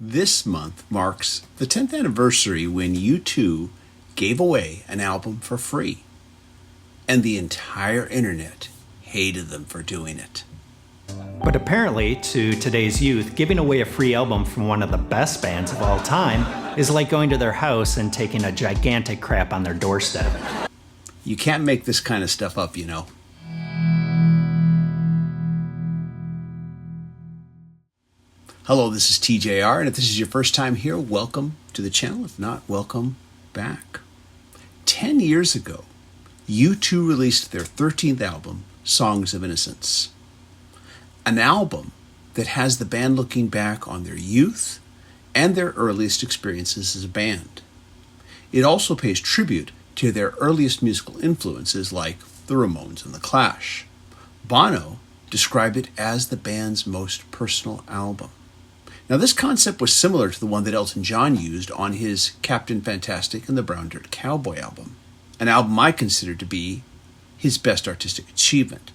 This month marks the 10th anniversary when U2 gave away an album for free, and the entire internet hated them for doing it. But apparently, to today's youth, giving away a free album from one of the best bands of all time is like going to their house and taking a gigantic crap on their doorstep. You can't make this kind of stuff up, you know. Hello, this is TJR, and if this is your first time here, welcome to the channel. If not, welcome back. 10 years ago, U2 released their 13th album, Songs of Innocence. An album that has the band looking back on their youth and their earliest experiences as a band. It also pays tribute to their earliest musical influences like the Ramones and the Clash. Bono described it as the band's most personal album. Now, this concept was similar to the one that Elton John used on his Captain Fantastic and the Brown Dirt Cowboy album, an album I consider to be his best artistic achievement.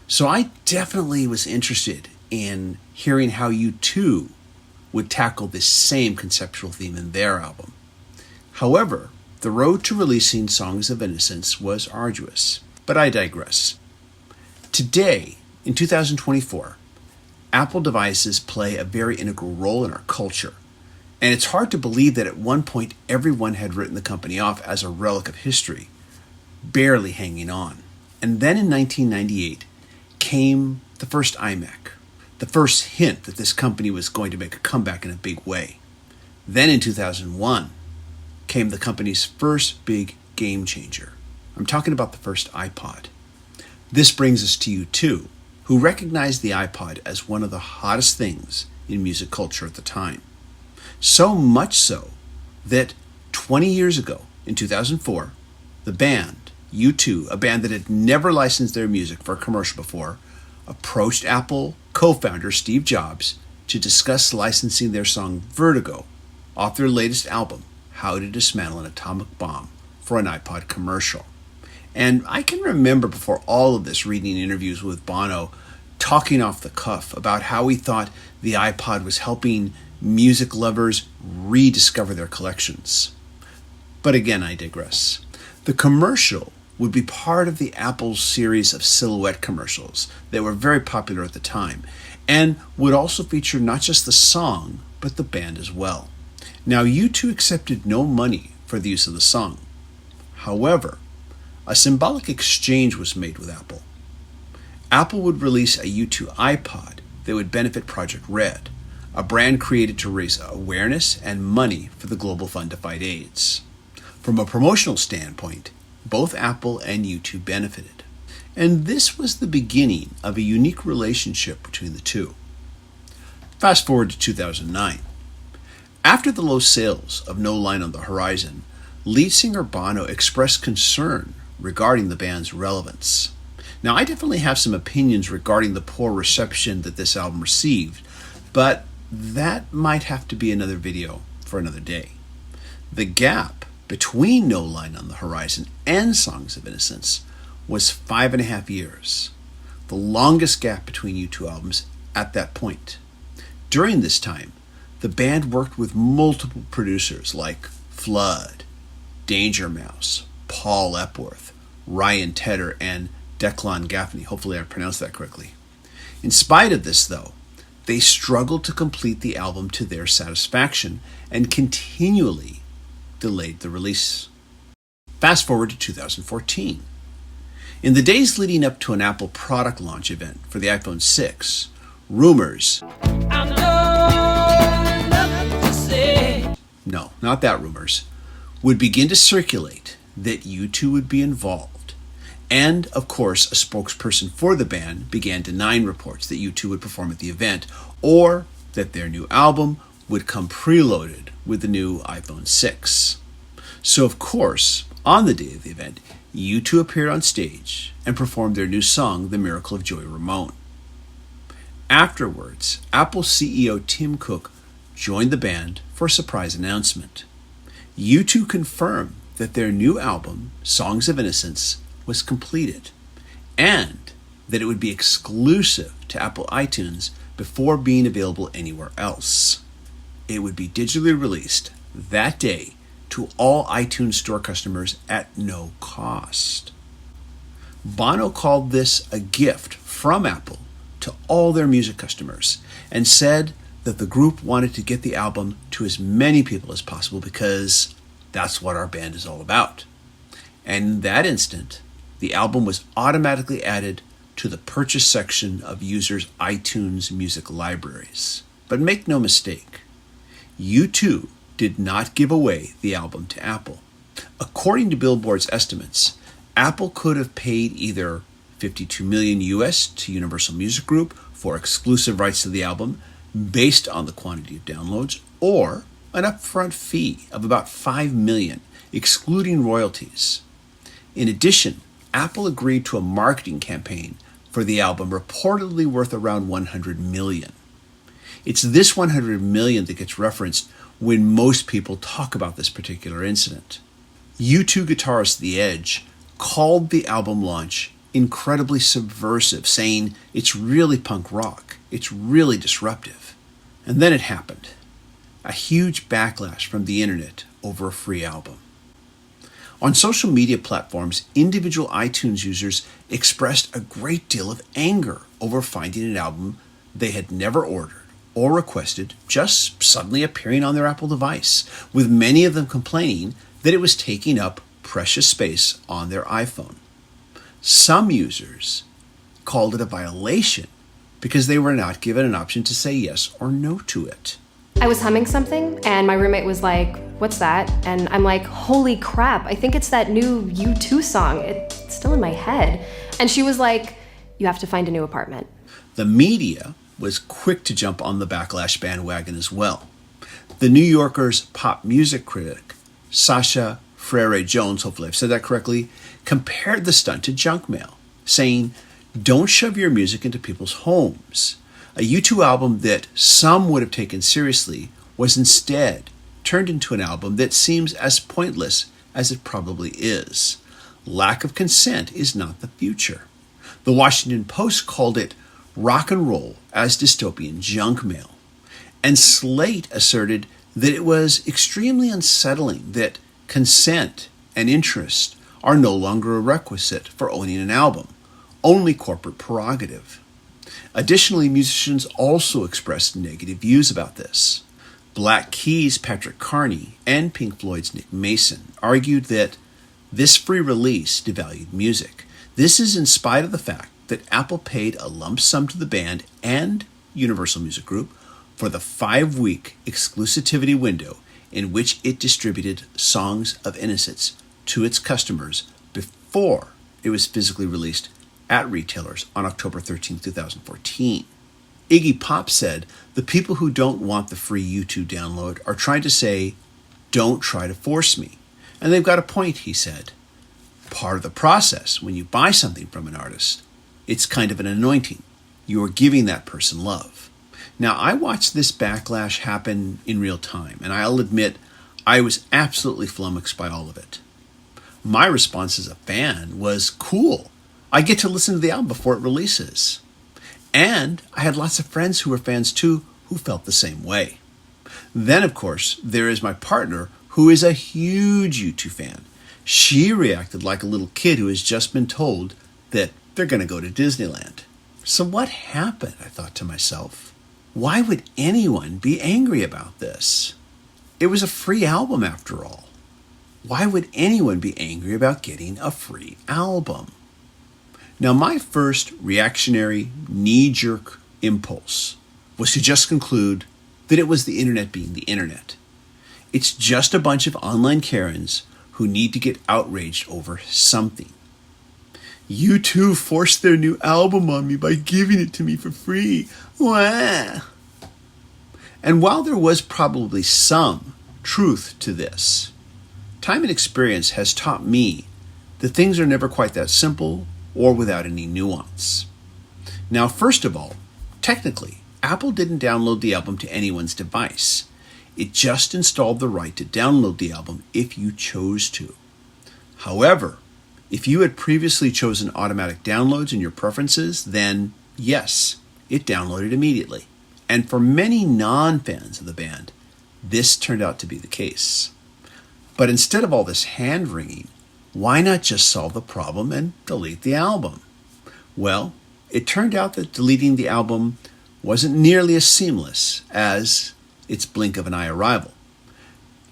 So I definitely was interested in hearing how U2 would tackle this same conceptual theme in their album. However, the road to releasing Songs of Innocence was arduous, but I digress. Today, in 2024, Apple devices play a very integral role in our culture, and it's hard to believe that at one point everyone had written the company off as a relic of history, barely hanging on. And then in 1998 came the first iMac, the first hint that this company was going to make a comeback in a big way. Then in 2001 came the company's first big game changer. I'm talking about the first iPod. This brings us to U2, who recognized the iPod as one of the hottest things in music culture at the time. So much so that 20 years ago, in 2004, the band, U2, a band that had never licensed their music for a commercial before, approached Apple co-founder Steve Jobs to discuss licensing their song Vertigo off their latest album, How to Dismantle an Atomic Bomb, for an iPod commercial. And I can remember before all of this reading interviews with Bono talking off the cuff about how he thought the iPod was helping music lovers rediscover their collections. But again, I digress. The commercial would be part of the Apple's series of silhouette commercials that were very popular at the time, and would also feature not just the song, but the band as well. Now, U2 accepted no money for the use of the song. However, a symbolic exchange was made with Apple. Apple would release a U2 iPod that would benefit Project Red, a brand created to raise awareness and money for the Global Fund to fight AIDS. From a promotional standpoint, both Apple and U2 benefited. And this was the beginning of a unique relationship between the two. Fast forward to 2009. After the low sales of No Line on the Horizon, lead singer Bono expressed concern regarding the band's relevance. Now, I definitely have some opinions regarding the poor reception that this album received, but that might have to be another video for another day. The gap between No Line on the Horizon and Songs of Innocence was 5.5 years, the longest gap between U2 albums at that point. During this time, the band worked with multiple producers like Flood, Danger Mouse, Paul Epworth, Ryan Tedder, and Declan Gaffney. Hopefully I pronounced that correctly. In spite of this, though, they struggled to complete the album to their satisfaction and continually delayed the release. Fast forward to 2014. In the days leading up to an Apple product launch event for the iPhone 6, rumors... No, not that rumors, would begin to circulate that U2 would be involved. And, of course, a spokesperson for the band began denying reports that U2 would perform at the event, or that their new album would come preloaded with the new iPhone 6. So, of course, on the day of the event, U2 appeared on stage and performed their new song, The Miracle of Joey Ramone. Afterwards, Apple CEO Tim Cook joined the band for a surprise announcement. U2 confirmed that their new album, Songs of Innocence, was completed, and that it would be exclusive to Apple iTunes before being available anywhere else. it would be digitally released that day to all iTunes Store customers at no cost. Bono called this a gift from Apple to all their music customers and said that the group wanted to get the album to as many people as possible because that's what our band is all about. And in that instant, the album was automatically added to the purchase section of users' iTunes music libraries. But make no mistake, U2 did not give away the album to Apple. According to Billboard's estimates, Apple could have paid either $52 million US to Universal Music Group for exclusive rights to the album based on the quantity of downloads, or an upfront fee of about $5 million, excluding royalties. In addition, Apple agreed to a marketing campaign for the album reportedly worth around $100 million. It's this $100 million that gets referenced when most people talk about this particular incident. U2 guitarist The Edge called the album launch incredibly subversive, saying it's really punk rock, it's really disruptive. And then it happened. A huge backlash from the internet over a free album. On social media platforms, individual iTunes users expressed a great deal of anger over finding an album they had never ordered or requested just suddenly appearing on their Apple device, with many of them complaining that it was taking up precious space on their iPhone. Some users called it a violation because they were not given an option to say yes or no to it. I was humming something and my roommate was like, "What's that?" And I'm like, "Holy crap, I think it's that new U2 song. It's still in my head." And she was like, "You have to find a new apartment." The media was quick to jump on the backlash bandwagon as well. The New Yorker's pop music critic, Sasha Frere Jones, hopefully I've said that correctly, compared the stunt to junk mail, saying, "Don't shove your music into people's homes." A U2 album that some would have taken seriously was instead turned into an album that seems as pointless as it probably is. Lack of consent is not the future. The Washington Post called it rock and roll as dystopian junk mail. And Slate asserted that it was extremely unsettling that consent and interest are no longer a requisite for owning an album, only corporate prerogative. Additionally, musicians also expressed negative views about this. Black Keys' Patrick Carney and Pink Floyd's Nick Mason argued that this free release devalued music. This is in spite of the fact that Apple paid a lump sum to the band and Universal Music Group for the 5-week exclusivity window in which it distributed Songs of Innocence to its customers before it was physically released at retailers on October 13, 2014. Iggy Pop said, "The people who don't want the free U2 download are trying to say, 'Don't try to force me.' And they've got a point," he said. Part of the process when you buy something from an artist, it's kind of an anointing. You are giving that person love. Now, I watched this backlash happen in real time, and I'll admit I was absolutely flummoxed by all of it. My response as a fan was, cool. I get to listen to the album before it releases. And I had lots of friends who were fans too who felt the same way. Then, of course, there is my partner who is a huge U2 fan. She reacted like a little kid who has just been told that they're going to go to Disneyland. So what happened? I thought to myself. Why would anyone be angry about this? It was a free album after all. Why would anyone be angry about getting a free album? Now, my first reactionary, knee-jerk impulse was to just conclude that it was the internet being the internet. It's just a bunch of online Karens who need to get outraged over something. U2 forced their new album on me by giving it to me for free. Wah. And while there was probably some truth to this, time and experience has taught me that things are never quite that simple or without any nuance. Now, first of all, technically, Apple didn't download the album to anyone's device. It just installed the right to download the album if you chose to. However, if you had previously chosen automatic downloads in your preferences, then yes, it downloaded immediately. And for many non-fans of the band, this turned out to be the case. But instead of all this hand-wringing, why not just solve the problem and delete the album? Well, it turned out that deleting the album wasn't nearly as seamless as its blink of an eye arrival.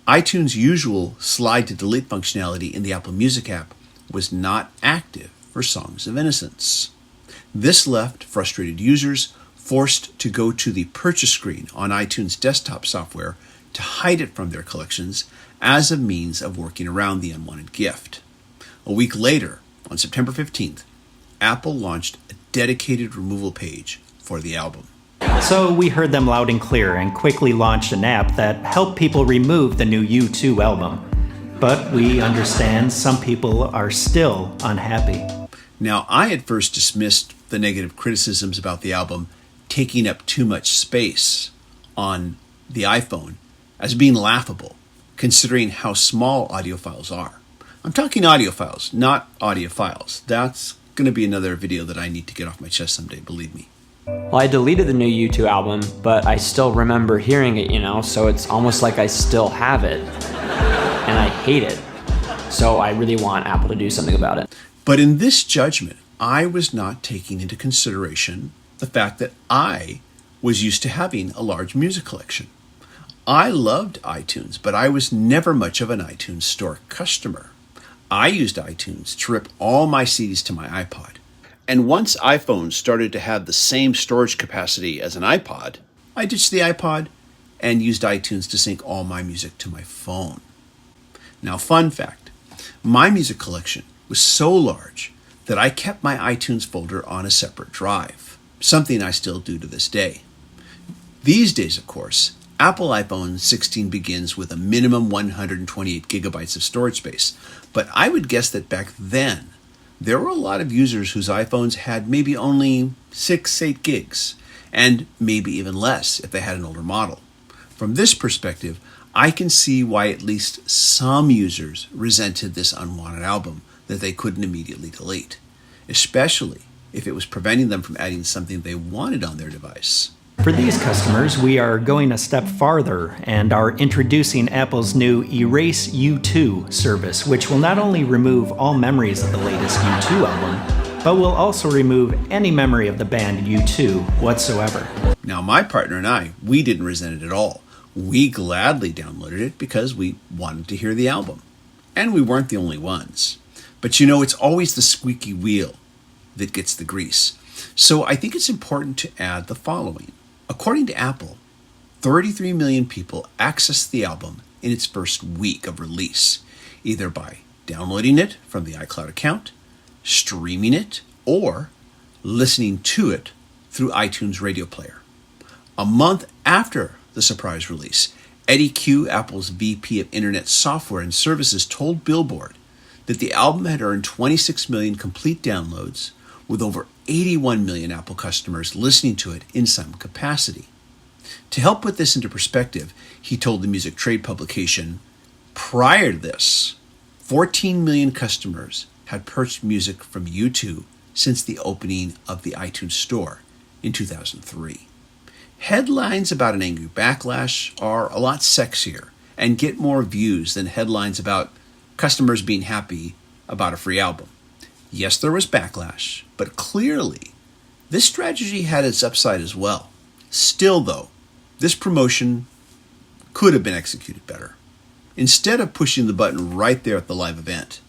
iTunes' usual slide to delete functionality in the Apple Music app was not active for Songs of Innocence. This left frustrated users forced to go to the purchase screen on iTunes desktop software to hide it from their collections as a means of working around the unwanted gift. A week later, on September 15th, Apple launched a dedicated removal page for the album. So we heard them loud and clear and quickly launched an app that helped people remove the new U2 album. But we understand some people are still unhappy. Now, I at first dismissed the negative criticisms about the album taking up too much space on the iPhone as being laughable, considering how small audio files are. I'm talking audio files, not audio files. That's going to be another video that I need to get off my chest someday, believe me. Well, I deleted the new U2 album, but I still remember hearing it, so it's almost like I still have it. And I hate it. So I really want Apple to do something about it. But in this judgment, I was not taking into consideration the fact that I was used to having a large music collection. I loved iTunes, but I was never much of an iTunes Store customer. I used iTunes to rip all my CDs to my iPod. And once iPhones started to have the same storage capacity as an iPod, I ditched the iPod and used iTunes to sync all my music to my phone. Now, fun fact, my music collection was so large that I kept my iTunes folder on a separate drive, something I still do to this day. These days, of course, Apple iPhone 16 begins with a minimum 128 gigabytes of storage space, but I would guess that back then, there were a lot of users whose iPhones had maybe only 6-8 gigs, and maybe even less if they had an older model. From this perspective, I can see why at least some users resented this unwanted album that they couldn't immediately delete, especially if it was preventing them from adding something they wanted on their device. For these customers, we are going a step farther and are introducing Apple's new Erase U2 service, which will not only remove all memories of the latest U2 album, but will also remove any memory of the band U2 whatsoever. Now, my partner and I, we didn't resent it at all. We gladly downloaded it because we wanted to hear the album. And we weren't the only ones. But it's always the squeaky wheel that gets the grease. So I think it's important to add the following. According to Apple, 33 million people accessed the album in its first week of release, either by downloading it from the iCloud account, streaming it, or listening to it through iTunes Radio Player. A month after the surprise release, Eddie Q, Apple's VP of Internet Software and Services, told Billboard that the album had earned 26 million complete downloads, with over 81 million Apple customers listening to it in some capacity. To help put this into perspective, he told the music trade publication, prior to this, 14 million customers had purchased music from U2 since the opening of the iTunes Store in 2003. Headlines about an angry backlash are a lot sexier and get more views than headlines about customers being happy about a free album. Yes, there was backlash, but clearly, this strategy had its upside as well. Still, though, this promotion could have been executed better. Instead of pushing the button right there at the live event,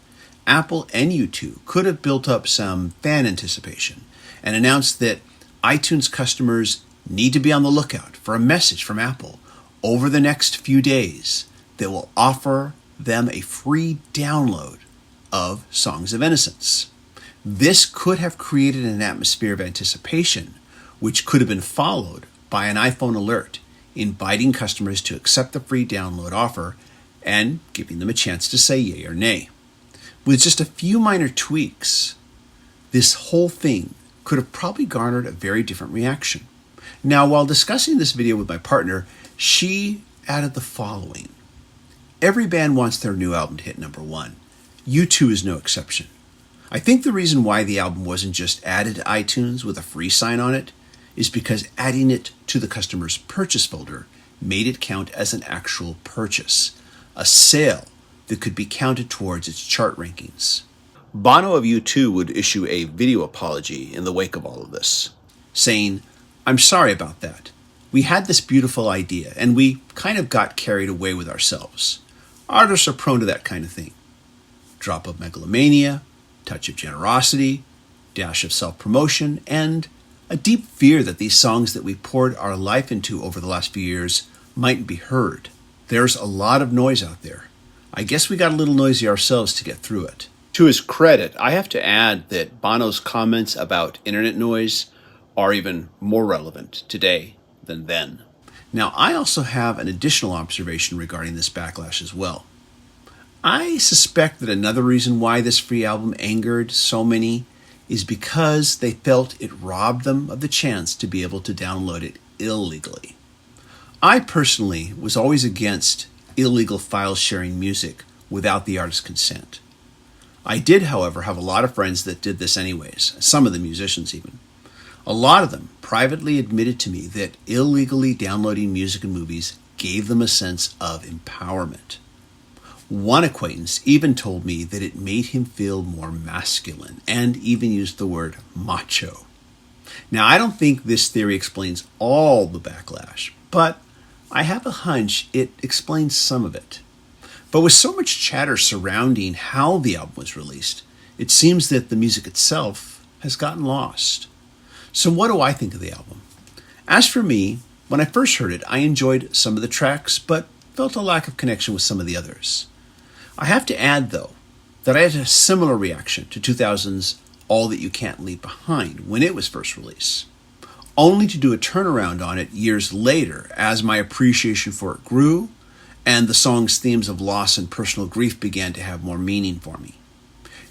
Apple and U2 could have built up some fan anticipation and announced that iTunes customers need to be on the lookout for a message from Apple over the next few days that will offer them a free download of Songs of Innocence. This could have created an atmosphere of anticipation, which could have been followed by an iPhone alert inviting customers to accept the free download offer and giving them a chance to say yay or nay. With just a few minor tweaks, this whole thing could have probably garnered a very different reaction. Now, while discussing this video with my partner, she added the following. Every band wants their new album to hit number one. U2 is no exception. I think the reason why the album wasn't just added to iTunes with a free sign on it is because adding it to the customer's purchase folder made it count as an actual purchase, a sale that could be counted towards its chart rankings. Bono of U2 would issue a video apology in the wake of all of this, saying, "I'm sorry about that. We had this beautiful idea, and we kind of got carried away with ourselves. Artists are prone to that kind of thing. Drop of megalomania, touch of generosity, dash of self-promotion, and a deep fear that these songs that we poured our life into over the last few years mightn't be heard. There's a lot of noise out there. I guess we got a little noisy ourselves to get through it." To his credit, I have to add that Bono's comments about internet noise are even more relevant today than then. Now, I also have an additional observation regarding this backlash as well. I suspect that another reason why this free album angered so many is because they felt it robbed them of the chance to be able to download it illegally. I personally was always against illegal file sharing music without the artist's consent. I did, however, have a lot of friends that did this anyways, some of the musicians even. A lot of them privately admitted to me that illegally downloading music and movies gave them a sense of empowerment. One acquaintance even told me that it made him feel more masculine and even used the word macho. Now, I don't think this theory explains all the backlash, but I have a hunch it explains some of it. But with so much chatter surrounding how the album was released, it seems that the music itself has gotten lost. So what do I think of the album? As for me, when I first heard it, I enjoyed some of the tracks, but felt a lack of connection with some of the others. I have to add, though, that I had a similar reaction to 2000's All That You Can't Leave Behind when it was first released, only to do a turnaround on it years later as my appreciation for it grew and the song's themes of loss and personal grief began to have more meaning for me.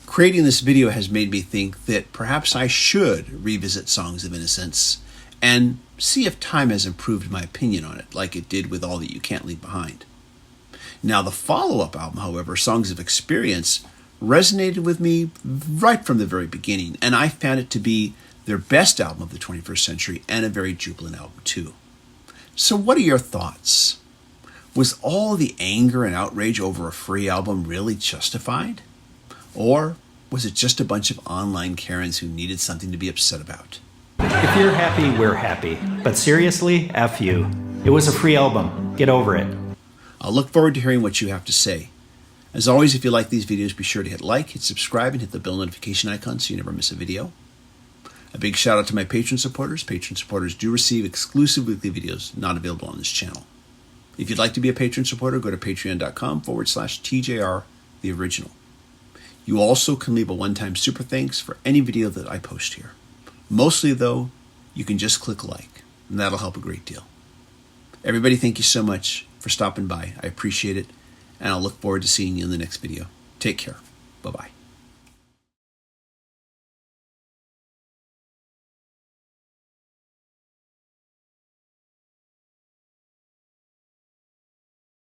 Creating this video has made me think that perhaps I should revisit Songs of Innocence and see if time has improved my opinion on it, like it did with All That You Can't Leave Behind. Now, the follow-up album, however, Songs of Experience, resonated with me right from the very beginning, and I found it to be their best album of the 21st century and a very jubilant album, too. So what are your thoughts? Was all the anger and outrage over a free album really justified? Or was it just a bunch of online Karens who needed something to be upset about? If you're happy, we're happy. But seriously, F you. It was a free album. Get over it. I'll look forward to hearing what you have to say. As always, if you like these videos, be sure to hit like, hit subscribe, and hit the bell notification icon so you never miss a video. A big shout out to my Patreon supporters. Patreon supporters do receive exclusive weekly videos not available on this channel. If you'd like to be a Patreon supporter, go to patreon.com/TJR the original. You also can leave a one-time super thanks for any video that I post here. Mostly, though, you can just click like, and that'll help a great deal. Everybody, thank you so much for stopping by. I appreciate it, and I'll look forward to seeing you in the next video. Take care. Bye-bye.